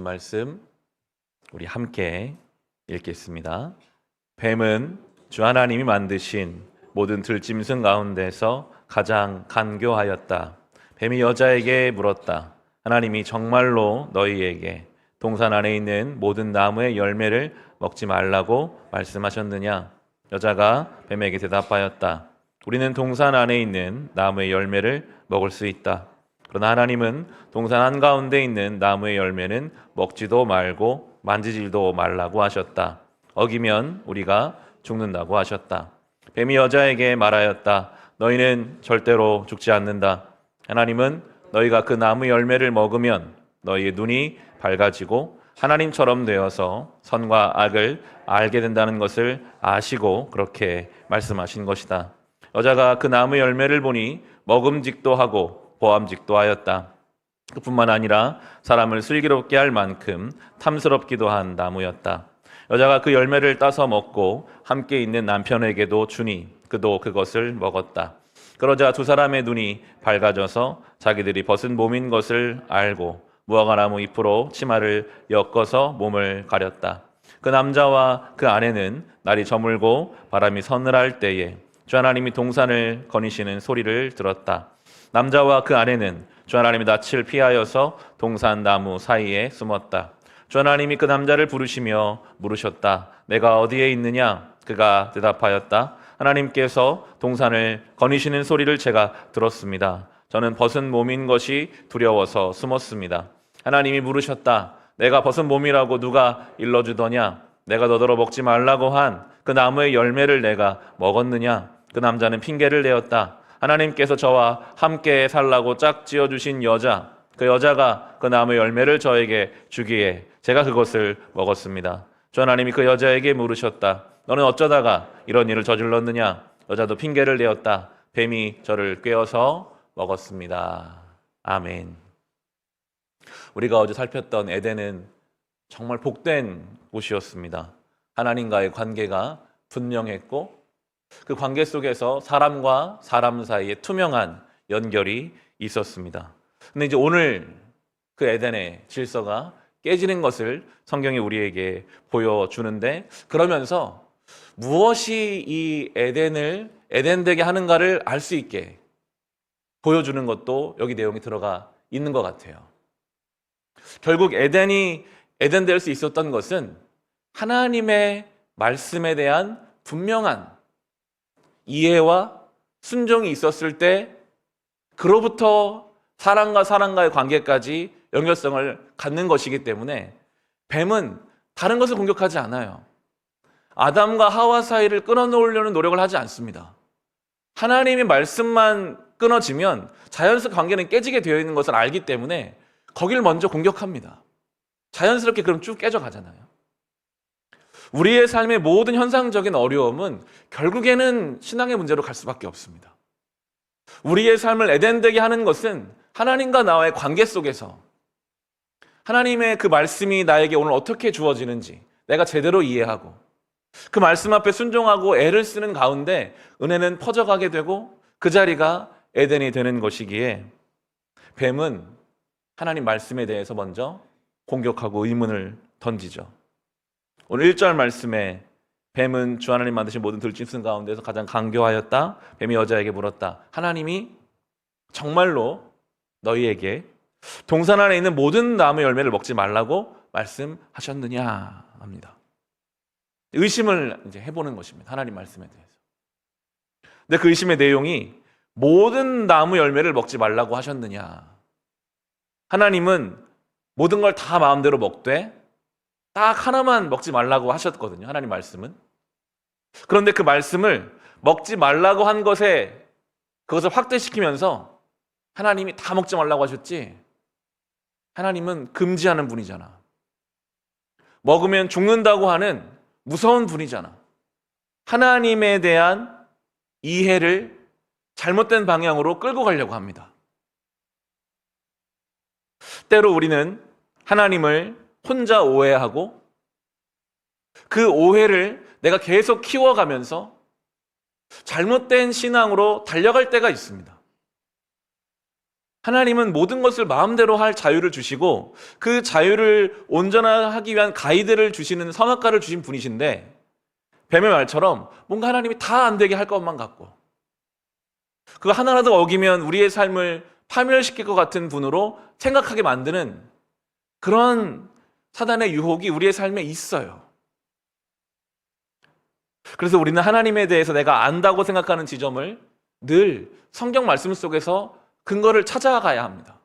말씀 우리 함께 읽겠습니다. 뱀은 주 하나님이 만드신 모든 들짐승 가운데서 가장 간교하였다. 뱀이 여자에게 물었다. 하나님이 정말로 너희에게 동산 안에 있는 모든 나무의 열매를 먹지 말라고 말씀하셨느냐? 여자가 뱀에게 대답하였다. 우리는 동산 안에 있는 나무의 열매를 먹을 수 있다. 그러나 하나님은 동산 한가운데 있는 나무의 열매는 먹지도 말고 만지지도 말라고 하셨다. 어기면 우리가 죽는다고 하셨다. 뱀이 여자에게 말하였다. 너희는 절대로 죽지 않는다. 하나님은 너희가 그 나무 열매를 먹으면 너희의 눈이 밝아지고 하나님처럼 되어서 선과 악을 알게 된다는 것을 아시고 그렇게 말씀하신 것이다. 여자가 그 나무 열매를 보니 먹음직도 하고 보암직도 하였다. 그뿐만 아니라 사람을 슬기롭게 할 만큼 탐스럽기도 한 나무였다. 여자가 그 열매를 따서 먹고 함께 있는 남편에게도 주니 그도 그것을 먹었다. 그러자 두 사람의 눈이 밝아져서 자기들이 벗은 몸인 것을 알고 무화과나무 잎으로 치마를 엮어서 몸을 가렸다. 그 남자와 그 아내는 날이 저물고 바람이 서늘할 때에 주 하나님이 동산을 거니시는 소리를 들었다. 남자와 그 아내는 주 하나님의 낯을 피하여서 동산 나무 사이에 숨었다. 주 하나님이 그 남자를 부르시며 물으셨다. 내가 어디에 있느냐? 그가 대답하였다. 하나님께서 동산을 거니시는 소리를 제가 들었습니다. 저는 벗은 몸인 것이 두려워서 숨었습니다. 하나님이 물으셨다. 내가 벗은 몸이라고 누가 일러주더냐? 내가 너더러 먹지 말라고 한 그 나무의 열매를 내가 먹었느냐? 그 남자는 핑계를 대었다. 하나님께서 저와 함께 살라고 짝지어 주신 여자, 그 여자가 그 나무 열매를 저에게 주기에 제가 그것을 먹었습니다. 주 하나님이 그 여자에게 물으셨다. 너는 어쩌다가 이런 일을 저질렀느냐? 여자도 핑계를 대었다. 뱀이 저를 꿰어서 먹었습니다. 아멘. 우리가 어제 살폈던 에덴은 정말 복된 곳이었습니다. 하나님과의 관계가 분명했고 그 관계 속에서 사람과 사람 사이에 투명한 연결이 있었습니다. 근데 이제 오늘 그 에덴의 질서가 깨지는 것을 성경이 우리에게 보여주는데, 그러면서 무엇이 이 에덴을 에덴되게 하는가를 알 수 있게 보여주는 것도 여기 내용이 들어가 있는 것 같아요. 결국 에덴이 에덴될 수 있었던 것은 하나님의 말씀에 대한 분명한 이해와 순종이 있었을 때 그로부터 사람과 사람과의 관계까지 연결성을 갖는 것이기 때문에 뱀은 다른 것을 공격하지 않아요. 아담과 하와 사이를 끊어놓으려는 노력을 하지 않습니다. 하나님의 말씀만 끊어지면 자연스럽게 관계는 깨지게 되어 있는 것을 알기 때문에 거기를 먼저 공격합니다. 자연스럽게 그럼 쭉 깨져가잖아요. 우리의 삶의 모든 현상적인 어려움은 결국에는 신앙의 문제로 갈 수밖에 없습니다. 우리의 삶을 에덴되게 하는 것은 하나님과 나와의 관계 속에서 하나님의 그 말씀이 나에게 오늘 어떻게 주어지는지 내가 제대로 이해하고 그 말씀 앞에 순종하고 애를 쓰는 가운데 은혜는 퍼져가게 되고 그 자리가 에덴이 되는 것이기에 뱀은 하나님 말씀에 대해서 먼저 공격하고 의문을 던지죠. 오늘 1절 말씀에 뱀은 주 하나님 만드신 모든 들짐승 가운데서 가장 간교하였다. 뱀이 여자에게 물었다. 하나님이 정말로 너희에게 동산 안에 있는 모든 나무 열매를 먹지 말라고 말씀하셨느냐 합니다. 의심을 이제 해보는 것입니다. 하나님 말씀에 대해서. 근데 그 의심의 내용이 모든 나무 열매를 먹지 말라고 하셨느냐. 하나님은 모든 걸 다 마음대로 먹되 딱 하나만 먹지 말라고 하셨거든요. 하나님 말씀은. 그런데 그 말씀을 먹지 말라고 한 것에 그것을 확대시키면서 하나님이 다 먹지 말라고 하셨지, 하나님은 금지하는 분이잖아. 먹으면 죽는다고 하는 무서운 분이잖아. 하나님에 대한 이해를 잘못된 방향으로 끌고 가려고 합니다. 때로 우리는 하나님을 혼자 오해하고 그 오해를 내가 계속 키워가면서 잘못된 신앙으로 달려갈 때가 있습니다. 하나님은 모든 것을 마음대로 할 자유를 주시고 그 자유를 온전하기 위한 가이드를 주시는 선악과를 주신 분이신데, 뱀의 말처럼 뭔가 하나님이 다 안 되게 할 것만 같고 그거 하나라도 어기면 우리의 삶을 파멸시킬 것 같은 분으로 생각하게 만드는 그런 사단의 유혹이 우리의 삶에 있어요. 그래서 우리는 하나님에 대해서 내가 안다고 생각하는 지점을 늘 성경 말씀 속에서 근거를 찾아가야 합니다.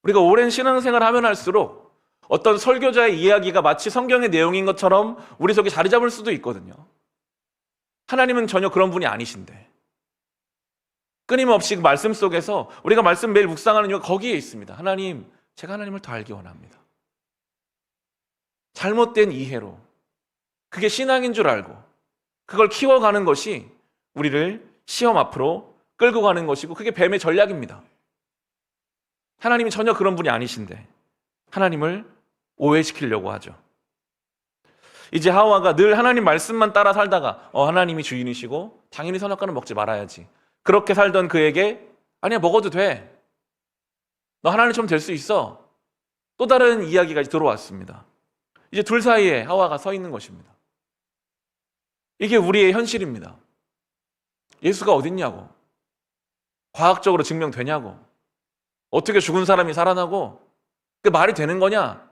우리가 오랜 신앙생활을 하면 할수록 어떤 설교자의 이야기가 마치 성경의 내용인 것처럼 우리 속에 자리 잡을 수도 있거든요. 하나님은 전혀 그런 분이 아니신데, 끊임없이 그 말씀 속에서 우리가 말씀 매일 묵상하는 이유가 거기에 있습니다. 하나님, 제가 하나님을 더 알기 원합니다. 잘못된 이해로 그게 신앙인 줄 알고 그걸 키워가는 것이 우리를 시험 앞으로 끌고 가는 것이고, 그게 뱀의 전략입니다. 하나님이 전혀 그런 분이 아니신데 하나님을 오해시키려고 하죠. 이제 하와가 늘 하나님 말씀만 따라 살다가 하나님이 주인이시고 당연히 선악과는 먹지 말아야지, 그렇게 살던 그에게 아니야, 먹어도 돼, 너 하나님처럼 될 수 있어, 또 다른 이야기가 들어왔습니다. 이제 둘 사이에 하와가 서 있는 것입니다. 이게 우리의 현실입니다. 예수가 어딨냐고, 과학적으로 증명되냐고, 어떻게 죽은 사람이 살아나고, 그게 말이 되는 거냐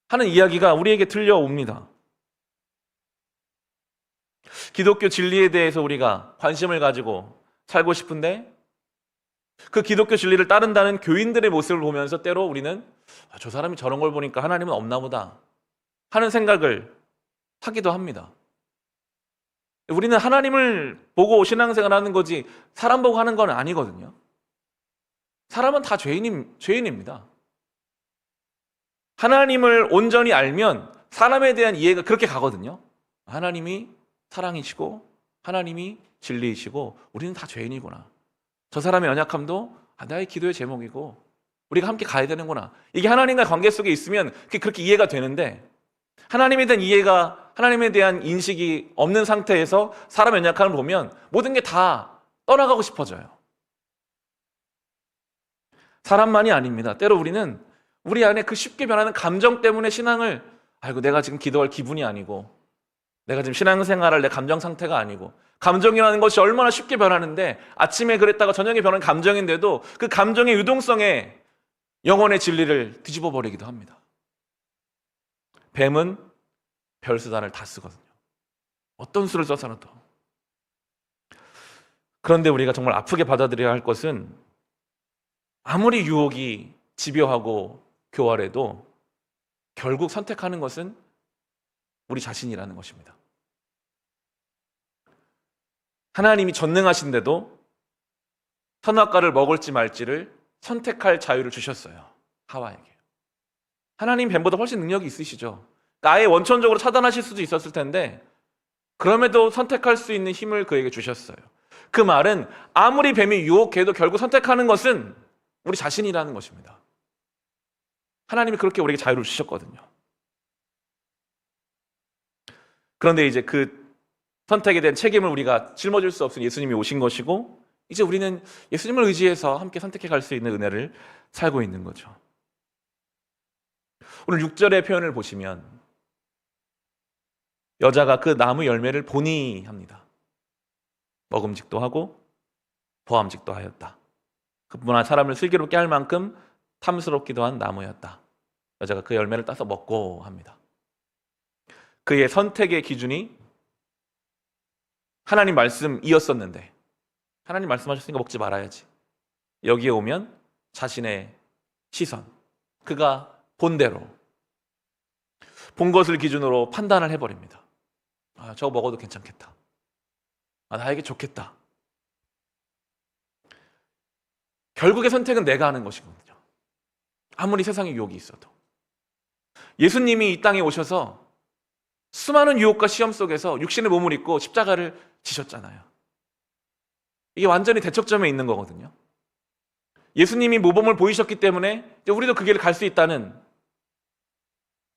하는 이야기가 우리에게 들려옵니다. 기독교 진리에 대해서 우리가 관심을 가지고 살고 싶은데 그 기독교 진리를 따른다는 교인들의 모습을 보면서 때로 우리는 저 사람이 저런 걸 보니까 하나님은 없나 보다 하는 생각을 하기도 합니다. 우리는 하나님을 보고 신앙생활 하는 거지 사람 보고 하는 건 아니거든요. 사람은 다 죄인입니다. 하나님을 온전히 알면 사람에 대한 이해가 그렇게 가거든요. 하나님이 사랑이시고 하나님이 진리이시고 우리는 다 죄인이구나, 저 사람의 연약함도 나의 기도의 제목이고 우리가 함께 가야 되는구나, 이게 하나님과의 관계 속에 있으면 그렇게 이해가 되는데, 하나님에 대한 이해가, 하나님에 대한 인식이 없는 상태에서 사람의 연약함을 보면 모든 게 다 떠나가고 싶어져요. 사람만이 아닙니다. 때로 우리는 우리 안에 그 쉽게 변하는 감정 때문에 신앙을, 아이고 내가 지금 기도할 기분이 아니고 내가 지금 신앙생활할 내 감정 상태가 아니고, 감정이라는 것이 얼마나 쉽게 변하는데 아침에 그랬다가 저녁에 변하는 감정인데도 그 감정의 유동성에 영혼의 진리를 뒤집어 버리기도 합니다. 뱀은 별수단을 다 쓰거든요. 어떤 수를 써서라도. 그런데 우리가 정말 아프게 받아들여야 할 것은 아무리 유혹이 집요하고 교활해도 결국 선택하는 것은 우리 자신이라는 것입니다. 하나님이 전능하신데도 선악과를 먹을지 말지를 선택할 자유를 주셨어요, 하와에게. 하나님 뱀보다 훨씬 능력이 있으시죠. 아예 원천적으로 차단하실 수도 있었을 텐데 그럼에도 선택할 수 있는 힘을 그에게 주셨어요. 그 말은 아무리 뱀이 유혹해도 결국 선택하는 것은 우리 자신이라는 것입니다. 하나님이 그렇게 우리에게 자유를 주셨거든요. 그런데 이제 그 선택에 대한 책임을 우리가 짊어질 수 없은 예수님이 오신 것이고, 이제 우리는 예수님을 의지해서 함께 선택해 갈 수 있는 은혜를 살고 있는 거죠. 오늘 6절의 표현을 보시면 여자가 그 나무 열매를 보니 합니다. 먹음직도 하고 보암직도 하였다. 그뿐만 아니라 사람을 슬기롭게 할 만큼 탐스럽기도 한 나무였다. 여자가 그 열매를 따서 먹고 합니다. 그의 선택의 기준이 하나님 말씀이었었는데, 하나님 말씀하셨으니까 먹지 말아야지, 여기에 오면 자신의 시선, 그가 본 대로 본 것을 기준으로 판단을 해버립니다. 저거 먹어도 괜찮겠다, 나에게 좋겠다. 결국의 선택은 내가 하는 것이거든요. 아무리 세상에 유혹이 있어도. 예수님이 이 땅에 오셔서 수많은 유혹과 시험 속에서 육신의 몸을 입고 십자가를 지셨잖아요. 이게 완전히 대척점에 있는 거거든요. 예수님이 모범을 보이셨기 때문에 우리도 그 길을 갈 수 있다는,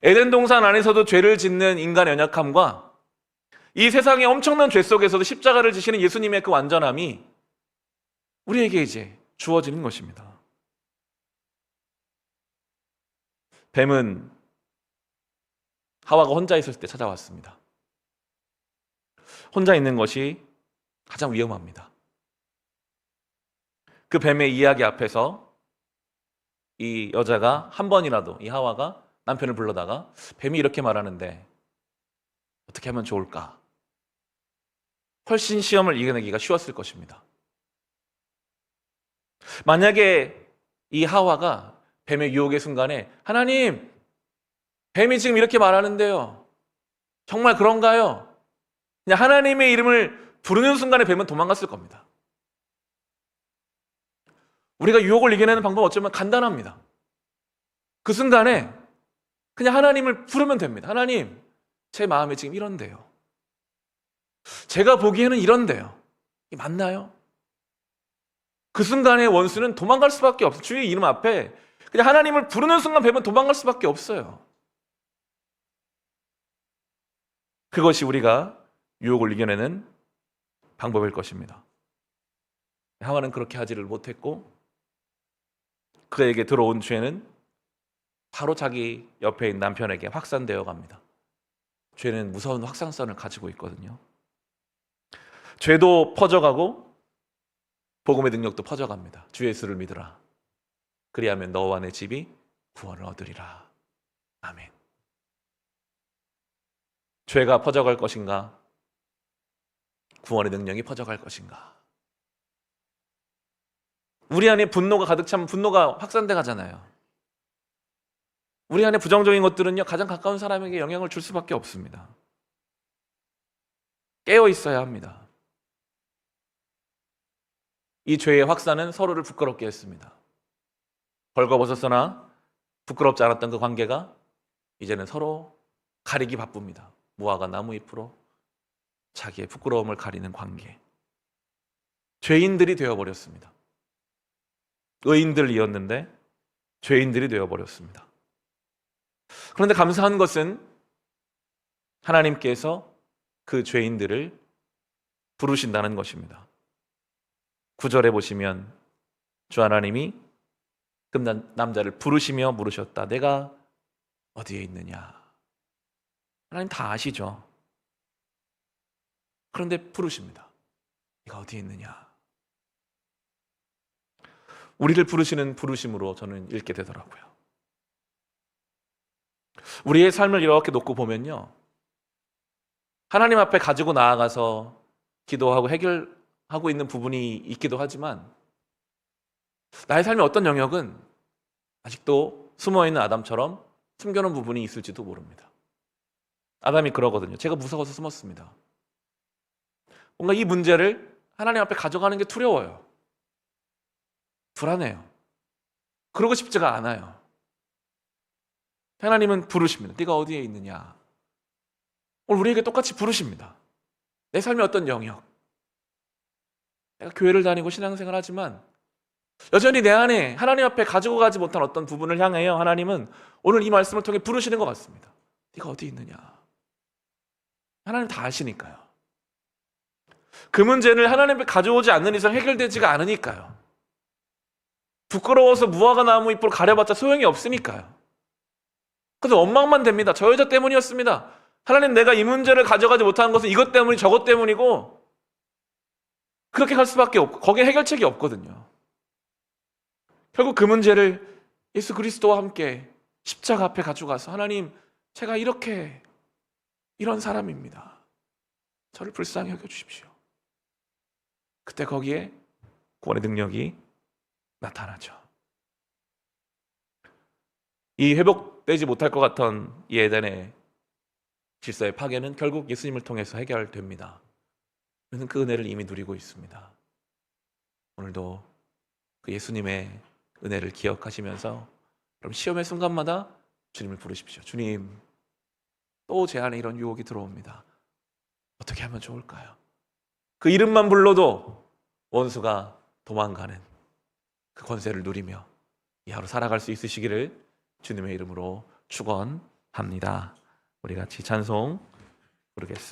에덴 동산 안에서도 죄를 짓는 인간의 연약함과 이 세상의 엄청난 죄 속에서도 십자가를 지시는 예수님의 그 완전함이 우리에게 이제 주어지는 것입니다. 뱀은 하와가 혼자 있을 때 찾아왔습니다. 혼자 있는 것이 가장 위험합니다. 그 뱀의 이야기 앞에서 이 여자가 한 번이라도, 이 하와가 남편을 불러다가 뱀이 이렇게 말하는데 어떻게 하면 좋을까? 훨씬 시험을 이겨내기가 쉬웠을 것입니다. 만약에 이 하와가 뱀의 유혹의 순간에 하나님, 뱀이 지금 이렇게 말하는데요, 정말 그런가요? 그냥 하나님의 이름을 부르는 순간에 뱀은 도망갔을 겁니다. 우리가 유혹을 이겨내는 방법은 어쩌면 간단합니다. 그 순간에 그냥 하나님을 부르면 됩니다. 하나님, 제 마음에 지금 이런데요, 제가 보기에는 이런데요, 이게 맞나요? 그 순간에 원수는 도망갈 수밖에 없어요. 주의 이름 앞에 그냥 하나님을 부르는 순간 뱀은 도망갈 수밖에 없어요. 그것이 우리가 유혹을 이겨내는 방법일 것입니다. 하와는 그렇게 하지를 못했고 그에게 들어온 죄는 바로 자기 옆에 있는 남편에게 확산되어 갑니다. 죄는 무서운 확산성을 가지고 있거든요. 죄도 퍼져가고 복음의 능력도 퍼져갑니다. 주 예수를 믿으라. 그리하면 너와 내 집이 구원을 얻으리라. 아멘. 죄가 퍼져갈 것인가? 구원의 능력이 퍼져갈 것인가? 우리 안에 분노가 가득 차면 분노가 확산돼 가잖아요. 우리 안에 부정적인 것들은요, 가장 가까운 사람에게 영향을 줄 수밖에 없습니다. 깨어 있어야 합니다. 이 죄의 확산은 서로를 부끄럽게 했습니다. 벌거벗었으나 부끄럽지 않았던 그 관계가 이제는 서로 가리기 바쁩니다. 무화과 나무 잎으로 자기의 부끄러움을 가리는 관계. 죄인들이 되어버렸습니다. 의인들이었는데 죄인들이 되어버렸습니다. 그런데 감사한 것은 하나님께서 그 죄인들을 부르신다는 것입니다. 9절에 보시면 주 하나님이 그 남자를 부르시며 물으셨다. 내가 어디에 있느냐? 하나님 다 아시죠? 그런데 부르십니다. 네가 어디에 있느냐? 우리를 부르시는 부르심으로 저는 읽게 되더라고요. 우리의 삶을 이렇게 놓고 보면요, 하나님 앞에 가지고 나아가서 기도하고 해결하고 있는 부분이 있기도 하지만 나의 삶의 어떤 영역은 아직도 숨어있는 아담처럼 숨겨놓은 부분이 있을지도 모릅니다. 아담이 그러거든요. 제가 무서워서 숨었습니다. 뭔가 이 문제를 하나님 앞에 가져가는 게 두려워요. 불안해요. 그러고 싶지가 않아요. 하나님은 부르십니다. 네가 어디에 있느냐? 오늘 우리에게 똑같이 부르십니다. 내 삶의 어떤 영역, 내가 교회를 다니고 신앙생활 하지만 여전히 내 안에 하나님 앞에 가지고 가지 못한 어떤 부분을 향하여 하나님은 오늘 이 말씀을 통해 부르시는 것 같습니다. 네가 어디 있느냐? 하나님 다 아시니까요. 그 문제를 하나님 앞에 가져오지 않는 이상 해결되지가 않으니까요. 부끄러워서 무화과 나무 잎으로 가려봤자 소용이 없으니까요. 그래서 원망만 됩니다. 저 여자 때문이었습니다. 하나님, 내가 이 문제를 가져가지 못한 것은 이것 때문이 저것 때문이고, 그렇게 갈 수밖에 없고 거기에 해결책이 없거든요. 결국 그 문제를 예수 그리스도와 함께 십자가 앞에 가져가서 하나님, 제가 이런 사람입니다. 저를 불쌍히 여겨주십시오. 그때 거기에 구원의 능력이 나타나죠. 이 회복되지 못할 것 같던 이 에덴의 질서의 파괴는 결국 예수님을 통해서 해결됩니다. 우리는 그 은혜를 이미 누리고 있습니다. 오늘도 그 예수님의 은혜를 기억하시면서 그럼 시험의 순간마다 주님을 부르십시오. 주님, 또 제 안에 이런 유혹이 들어옵니다. 어떻게 하면 좋을까요? 그 이름만 불러도 원수가 도망가는 그 권세를 누리며 이 하루 살아갈 수 있으시기를 주님의 이름으로 축원합니다. 우리 같이 찬송 부르겠습니다.